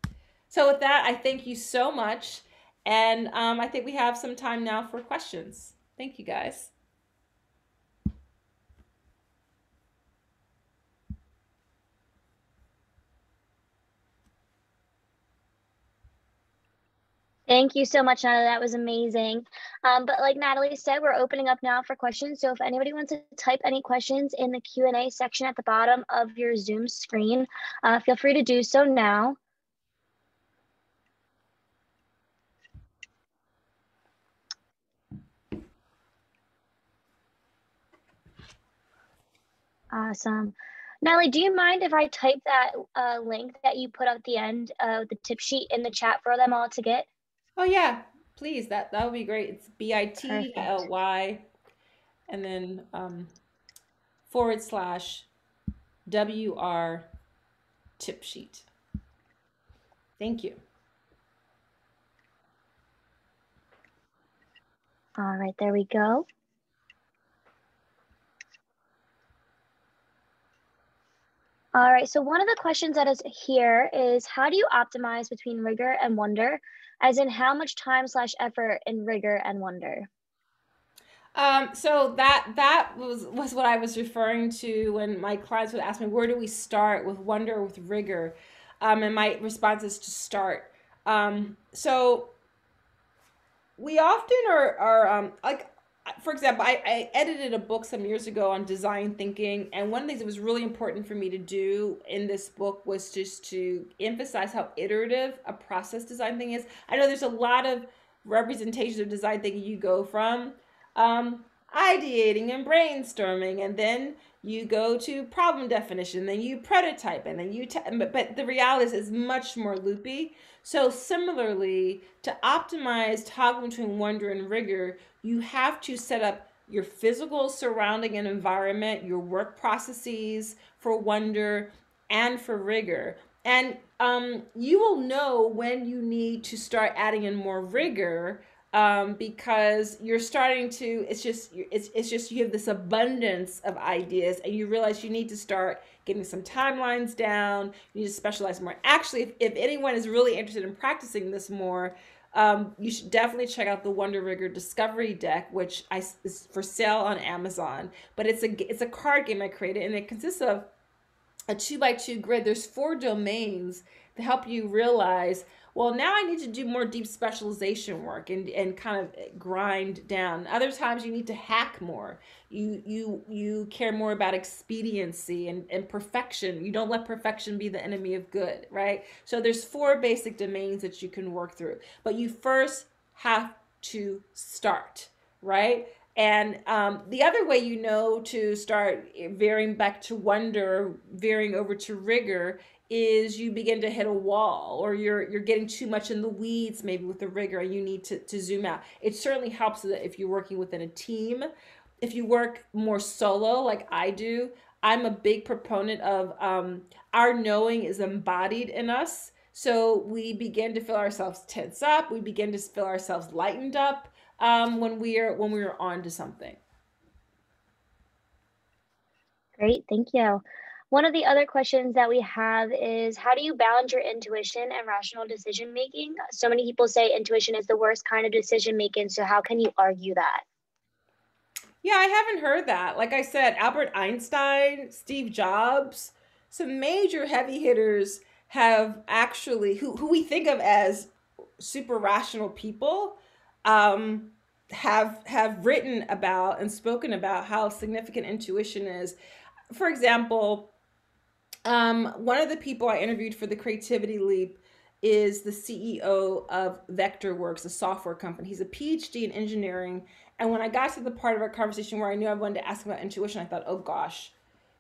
So with that, I thank you so much. And I think we have some time now for questions. Thank you, guys. Thank you so much, Natalie. That was amazing. But like Natalie said, we're opening up now for questions. So if anybody wants to type any questions in the Q&A section at the bottom of your Zoom screen, feel free to do so now. Awesome. Natalie, do you mind if I type that link that you put at the end of the tip sheet in the chat for them all to get? Oh yeah, please. That would be great. It's Perfect. bit.ly and then /WR tip sheet. Thank you. All right, there we go. All right, so one of the questions that is here is, how do you optimize between rigor and wonder? As in, how much time/effort in rigor and wonder? So that was what I was referring to when my clients would ask me, where do we start with wonder or with rigor? And my response is to start. So we often are like, for example, I edited a book some years ago on design thinking, and one of the things that was really important for me to do in this book was just to emphasize how iterative a process design thinking is. I know there's a lot of representations of design thinking. You go from um, ideating and brainstorming, and then you go to problem definition, then you prototype, and then but the reality is it's much more loopy. So similarly, to optimize toggling between wonder and rigor, you have to set up your physical surrounding and environment, your work processes for wonder and for rigor. And you will know when you need to start adding in more rigor, because you're starting to, it's just you have this abundance of ideas, and you realize you need to start getting some timelines down. You need to specialize more. Actually, if anyone is really interested in practicing this more, you should definitely check out the Wonder Rigor Discovery Deck, which is for sale on Amazon. But it's a card game I created, and it consists of a 2x2 grid. There's 4 domains to help you realize, well, now I need to do more deep specialization work and kind of grind down. Other times you need to hack more. You care more about expediency and perfection. You don't let perfection be the enemy of good, right? So there's 4 basic domains that you can work through. But you first have to start, right? And the other way you know to start veering back to wonder, veering over to rigor, is you begin to hit a wall, or you're getting too much in the weeds maybe with the rigor, and you need to zoom out. It certainly helps that if you're working within a team. If you work more solo like I do, I'm a big proponent of our knowing is embodied in us. So we begin to feel ourselves tense up. We begin to feel ourselves lightened up when we're on to something. Great, thank you. One of the other questions that we have is, how do you balance your intuition and rational decision making? So many people say intuition is the worst kind of decision making. So how can you argue that? Yeah, I haven't heard that. Like I said, Albert Einstein, Steve Jobs, some major heavy hitters have actually, who we think of as super rational people, um, have written about and spoken about how significant intuition is. For example, one of the people I interviewed for the Creativity Leap is the CEO of Vectorworks, a software company. He's a PhD in engineering. And when I got to the part of our conversation where I knew I wanted to ask him about intuition, I thought, oh gosh,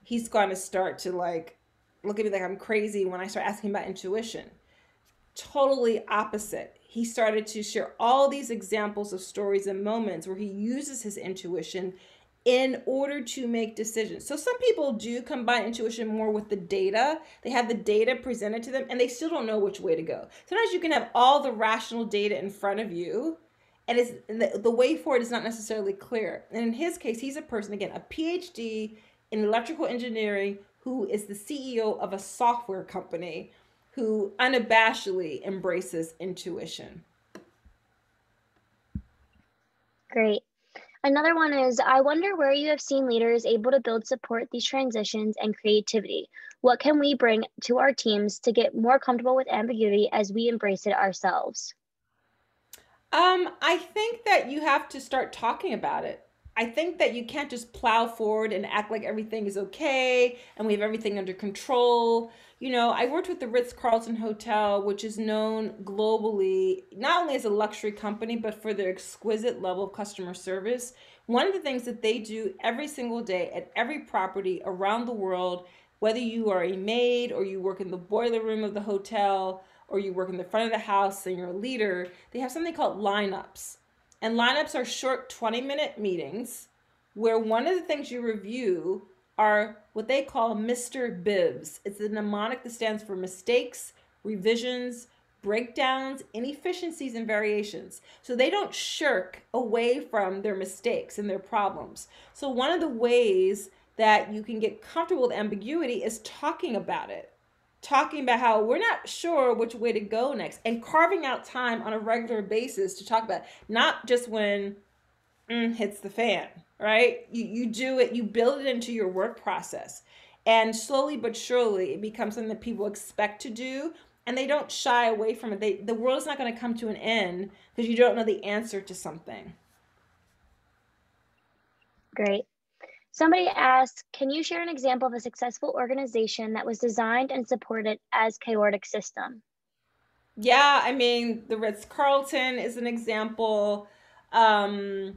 he's going to start to like look at me like I'm crazy when I start asking about intuition. Totally opposite. He started to share all these examples of stories and moments where he uses his intuition in order to make decisions. So some people do combine intuition more with the data. They have the data presented to them and they still don't know which way to go. Sometimes you can have all the rational data in front of you, and the way forward is not necessarily clear. And in his case, he's a person, again, a PhD in electrical engineering, who is the CEO of a software company, who unabashedly embraces intuition. Great. Another one is, I wonder where you have seen leaders able to build support these transitions and creativity. What can we bring to our teams to get more comfortable with ambiguity as we embrace it ourselves? I think that you have to start talking about it. I think that you can't just plow forward and act like everything is okay and we have everything under control. You know, I worked with the Ritz-Carlton Hotel, which is known globally not only as a luxury company, but for their exquisite level of customer service. One of the things that they do every single day at every property around the world, whether you are a maid or you work in the boiler room of the hotel, or you work in the front of the house and you're a leader, they have something called lineups. And lineups are short 20-minute meetings where one of the things you review are what they call Mr. Bibs. It's a mnemonic that stands for mistakes, revisions, breakdowns, inefficiencies, and variations. So they don't shirk away from their mistakes and their problems. So one of the ways that you can get comfortable with ambiguity is talking about it, talking about how we're not sure which way to go next, and carving out time on a regular basis to talk about it, not just when hits the fan, right? You do it, you build it into your work process, and slowly but surely it becomes something that people expect to do, and they don't shy away from it. The world is not going to come to an end because you don't know the answer to something. Great. Somebody asked, can you share an example of a successful organization that was designed and supported as chaotic system? Yeah, I mean, the Ritz-Carlton is an example. Um,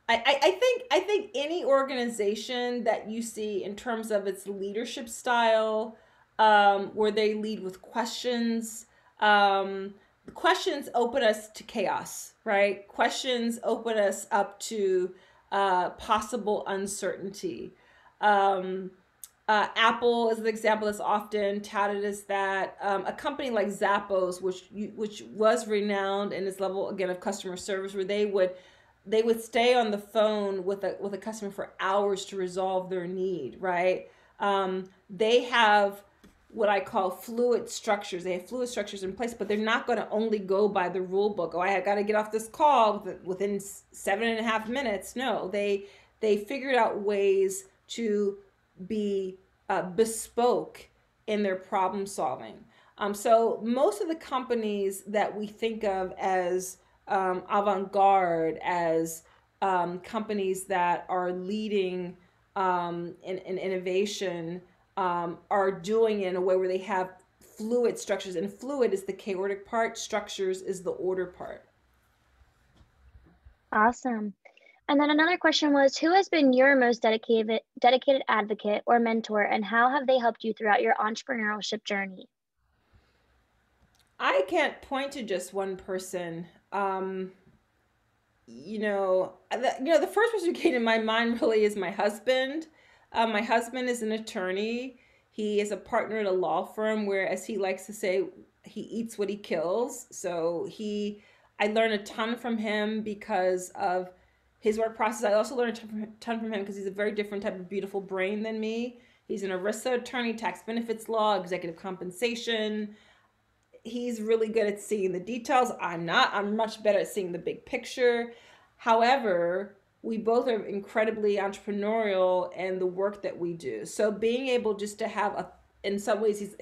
I think any organization that you see in terms of its leadership style, where they lead with questions, the questions open us to chaos, right? Questions open us up to possible uncertainty. Um, Apple is an example that's often touted as that. A company like Zappos, which was renowned in its level again of customer service, where they would stay on the phone with a customer for hours to resolve their need. Right? They have what I call fluid structures. They have fluid structures in place, but they're not going to only go by the rule book. Oh, I got to get off this call within 7.5 minutes. No, they figured out ways to be bespoke in their problem solving. So most of the companies that we think of as avant-garde, as companies that are leading in innovation, are doing it in a way where they have fluid structures, and fluid is the chaotic part, structures is the order part. Awesome. And then another question was, who has been your most dedicated advocate or mentor, and how have they helped you throughout your entrepreneurship journey? I can't point to just one person. The first person who came to my mind really is my husband. My husband is an attorney. He is a partner at a law firm where, as he likes to say, he eats what he kills. I learn a ton from him because of his work process. I also learn a ton from him because he's a very different type of beautiful brain than me. He's an ERISA attorney, tax benefits law, executive compensation. He's really good at seeing the details. I'm not. I'm much better at seeing the big picture. However, we both are incredibly entrepreneurial in the work that we do. So being able just to have in some ways,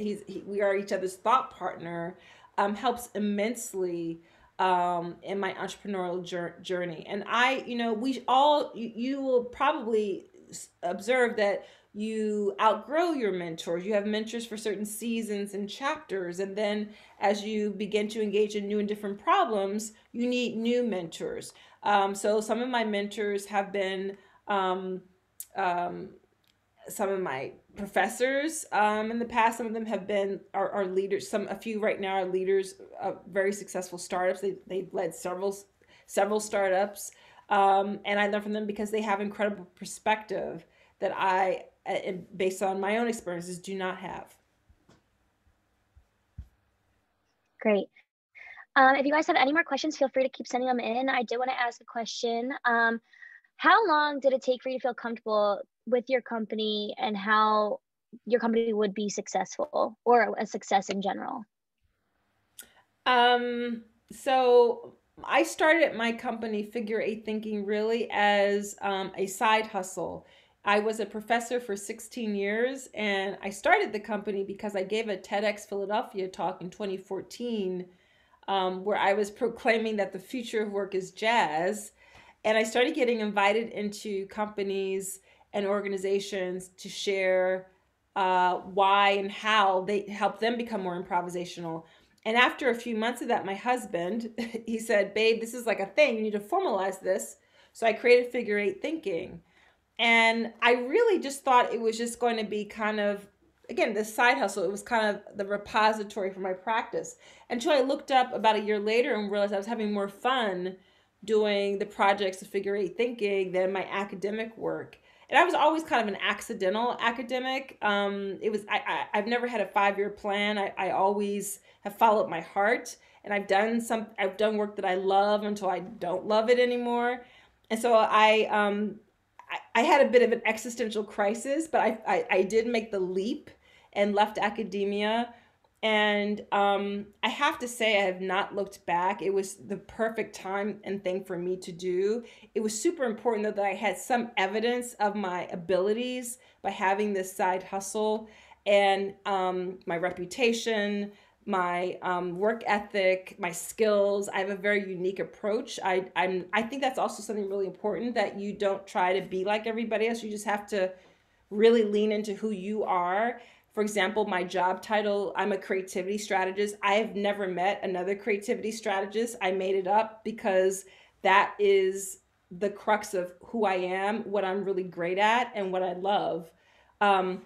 we are each other's thought partner, helps immensely in my entrepreneurial journey. And you will probably observe that you outgrow your mentors. You have mentors for certain seasons and chapters, and then as you begin to engage in new and different problems, you need new mentors. So some of my mentors have been some of my professors in the past. Some of them have been are leaders. A few right now are leaders of very successful startups. They've led several startups, and I learn from them because they have incredible perspective that based on my own experiences, do not have. Great. If you guys have any more questions, feel free to keep sending them in. I did want to ask a question. How long did it take for you to feel comfortable with your company and how your company would be successful, or a success in general? So I started my company Figure Eight Thinking really as a side hustle. I was a professor for 16 years, and I started the company because I gave a TEDx Philadelphia talk in 2014 where I was proclaiming that the future of work is jazz. And I started getting invited into companies and organizations to share why and how they help them become more improvisational. And after a few months of that, my husband, he said, "Babe, this is like a thing. You need to formalize this." So I created figure eight thinking. And I really just thought it was just going to be kind of, again, this side hustle. It was kind of the repository for my practice. Until I looked up about a year later and realized I was having more fun doing the projects of figure eight thinking than my academic work. And I was always kind of an accidental academic. I've never had a 5-year plan. I always have followed my heart, and I've done work that I love until I don't love it anymore. And so I had a bit of an existential crisis, but I did make the leap and left academia. And I have to say, I have not looked back. It was the perfect time and thing for me to do. It was super important, though, that I had some evidence of my abilities by having this side hustle, and my reputation, my work ethic, my skills. I have a very unique approach. I think that's also something really important, that you don't try to be like everybody else. You just have to really lean into who you are. For example, my job title, I'm a creativity strategist. I have never met another creativity strategist. I made it up because that is the crux of who I am, what I'm really great at, and what I love. Um,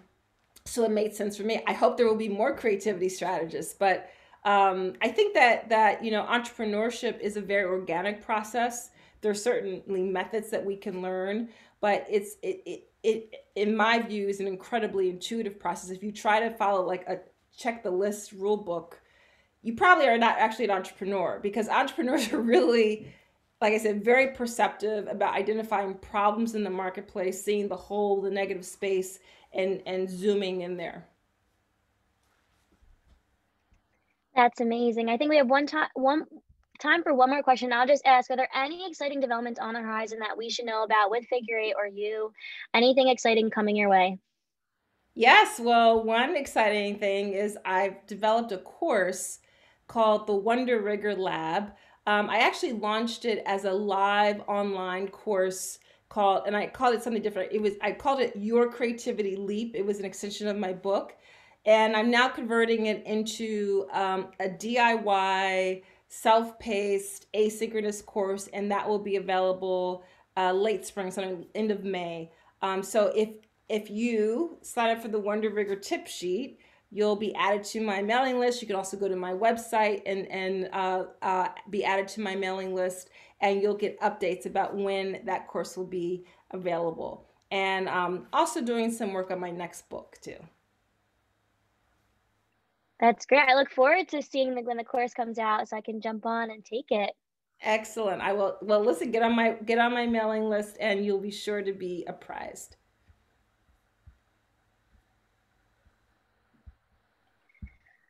so it made sense for me. I hope there will be more creativity strategists, but I think that entrepreneurship is a very organic process. There's certainly methods that we can learn, but it in my view is an incredibly intuitive process. If you try to follow like a check the list rule book, you probably are not actually an entrepreneur, because entrepreneurs are really, like I said, very perceptive about identifying problems in the marketplace, seeing the whole, the negative space, and zooming in there. That's amazing. I think we have one time for one more question. I'll just ask, are there any exciting developments on the horizon that we should know about with Figure Eight or you? Anything exciting coming your way? Yes, well, one exciting thing is I've developed a course called the Wonder Rigor Lab. I actually launched it as a live online course called, and I called it something different. I called it Your Creativity Leap. It was an extension of my book. And I'm now converting it into a DIY, self-paced, asynchronous course, and that will be available late spring, so end of May. So if you sign up for the Wonder Rigor tip sheet, you'll be added to my mailing list. You can also go to my website and be added to my mailing list, and you'll get updates about when that course will be available. And also doing some work on my next book too. That's great. I look forward to seeing when the course comes out so I can jump on and take it. Excellent. I will. Well, listen, get on my mailing list, and you'll be sure to be apprised.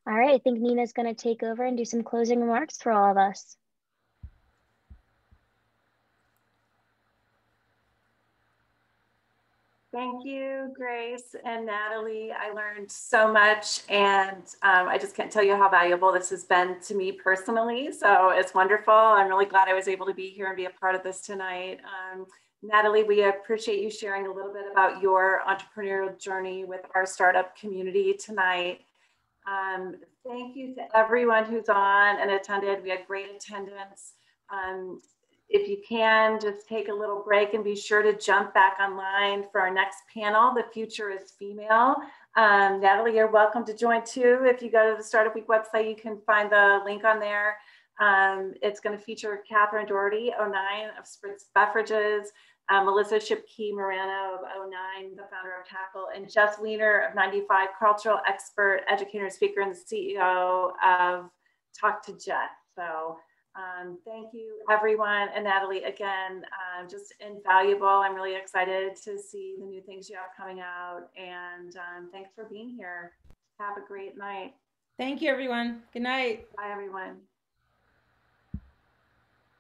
All right, I think Nena's going to take over and do some closing remarks for all of us. Thank you, Grace and Natalie. I learned so much, and I just can't tell you how valuable this has been to me personally. So it's wonderful. I'm really glad I was able to be here and be a part of this tonight. Natalie, we appreciate you sharing a little bit about your entrepreneurial journey with our startup community tonight. Thank you to everyone who's on and attended. We had great attendance. If you can, just take a little break and be sure to jump back online for our next panel. The future is female. Natalie, you're welcome to join too. If you go to the Startup Week website, you can find the link on there. It's going to feature Catherine Doherty, 09 of Spritz Beverages, Melissa Shipkey Morano of 09, the founder of Tackle, and Jess Wiener of 95, cultural expert, educator, speaker, and the CEO of Talk to Jess. So thank you, everyone. And Natalie, again, just invaluable. I'm really excited to see the new things you have coming out. And thanks for being here. Have a great night. Thank you, everyone. Good night. Bye, everyone.